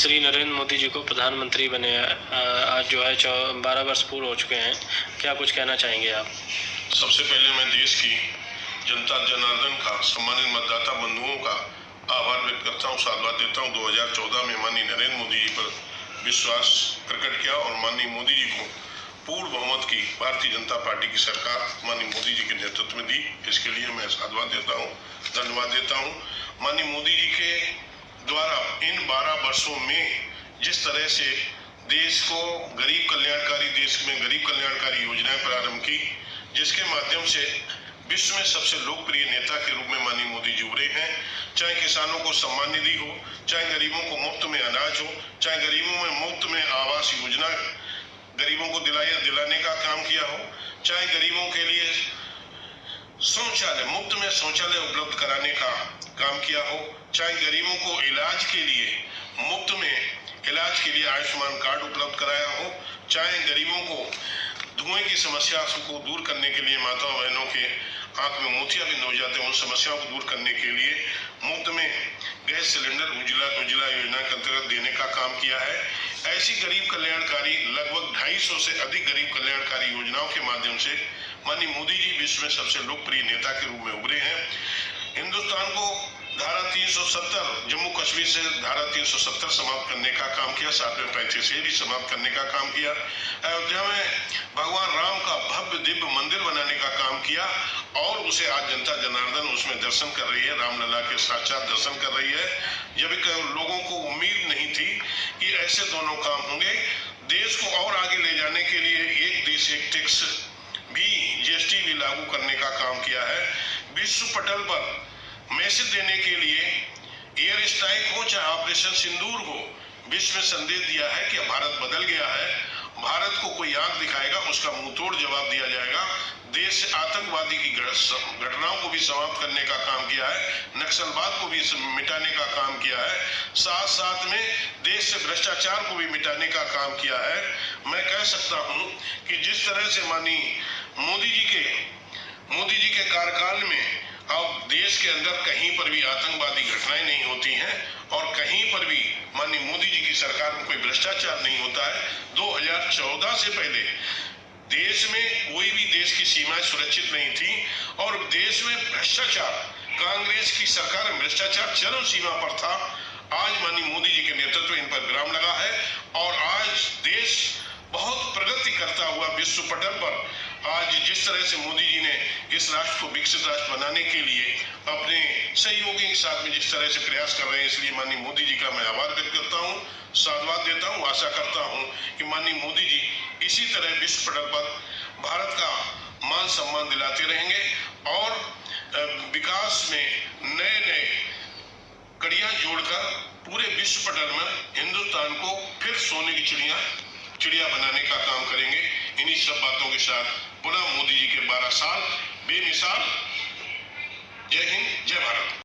श्री नरेंद्र मोदी जी को प्रधानमंत्री बने आज जो है 12 वर्ष पूर्ण हो चुके हैं। क्या कुछ कहना चाहेंगे आप? सबसे पहले मैं देश की जनता जनार्दन का, सम्मानित मतदाता बंधुओं का आभार व्यक्त करता हूँ, साधुवाद देता हूँ। 2014 में माननीय नरेंद्र मोदी जी पर विश्वास प्रकट किया और माननीय मोदी जी को पूर्ण बहुमत की भारतीय जनता पार्टी की सरकार माननीय मोदी जी के नेतृत्व में दी। इसके लिए मैं साधुवाद देता हूँ, धन्यवाद देता हूँ। माननीय मोदी जी के द्वारा इन 12 वर्षों में जिस तरह से देश को गरीब कल्याणकारी योजनाएं प्रारंभ की, जिसके माध्यम से विश्व में सबसे लोकप्रिय नेता के रूप में माननीय मोदी जी उभरे हैं। चाहे किसानों को सम्मान निधि हो, चाहे गरीबों को मुफ्त में अनाज हो, चाहे गरीबों में मुफ्त में आवास योजना गरीबों को दिलाने का काम किया हो, चाहे गरीबों के लिए मुफ्त में शौचालय उपलब्ध कराने का काम किया हो, चाहे गरीबों को इलाज के लिए आयुष्मान कार्ड उपलब्ध कराया हो, चाहे गरीबों को धुएं की समस्या को दूर करने के लिए, माताओं बहनों के आंख में मोतियाबिंद हो जाते हैं, उन समस्याओं को दूर करने के लिए मुफ्त में गैस सिलेंडर उज्ज्वला योजना के अंतर्गत देने का काम किया है। ऐसी गरीब कल्याणकारी लगभग 250 से अधिक गरीब कल्याणकारी योजनाओं के माध्यम से माननीय मोदी जी विश्व में सबसे लोकप्रिय नेता के रूप में उभरे हैं। हिंदुस्तान को धारा 370 जम्मू कश्मीर से धारा 370 समाप्त करने का काम किया, 7वें पैंतीस से भी समाप्त करने का काम किया। अयोध्या में भगवान राम का भव्य दिव्य मंदिर बनाने का काम किया और उसे आज जनता जनार्दन उसमें दर्शन कर रही है, रामलला के साक्षात दर्शन कर रही है। जब लोगों को उम्मीद नहीं थी कि ऐसे दोनों काम होंगे। देश को और आगे ले जाने के लिए एक देश एक टैक्स भी, जीएसटी भी लागू करने का काम किया है। विश्व पटल पर मैसेज देने के लिए एयर स्ट्राइक हो चाहे ऑपरेशन सिंदूर हो, विश्व में संदेश दिया है कि भारत बदल गया है। भारत को कोई आंख दिखाएगा उसका मुंह तोड़ जवाब दिया जाएगा। देश से आतंकवादी की घटनाओं को भी समाप्त करने का काम किया है, नक्सलवाद को भी मिटाने का काम किया है, साथ साथ में देश से भ्रष्टाचार को भी मिटाने का काम किया है। मैं कह सकता हूं कि जिस तरह से माननीय मोदी जी के कार्यकाल में अब देश के अंदर कहीं पर भी आतंकवादी घटनाएं नहीं होती हैं और कहीं पर भी माननीय मोदी जी की सरकार में कोई भ्रष्टाचार नहीं होता है। 2014 से पहले देश में कोई भी देश की सीमाएं सुरक्षित नहीं थी और देश में भ्रष्टाचार, कांग्रेस की सरकार में भ्रष्टाचार चरम सीमा पर था। आज माननीय मोदी जी के नेतृत्व इन पर विराम लगा है और आज देश बहुत प्रगति करता हुआ विश्व पटल पर आज जिस तरह से मोदी जी ने इस राष्ट्र को विकसित राष्ट्र बनाने के लिए अपने सहयोगियों के साथ में जिस तरह से प्रयास कर रहे हैं, इसलिए माननीय मोदी जी का मैं आभार व्यक्त करता हूं, साधुवाद देता हूं। आशा करता हूं कि माननीय मोदी जी इसी तरह विश्व पटल पर भारत का मान सम्मान दिलाते रहेंगे और विकास में नए कड़ियां जोड़कर पूरे विश्व पटल में हिंदुस्तान को फिर सोने की चिड़िया बनाने का काम करेंगे। इन्हीं सब बातों के साथ पुनः मोदी जी के 12 साल बेमिसाल। जय हिंद, जय भारत।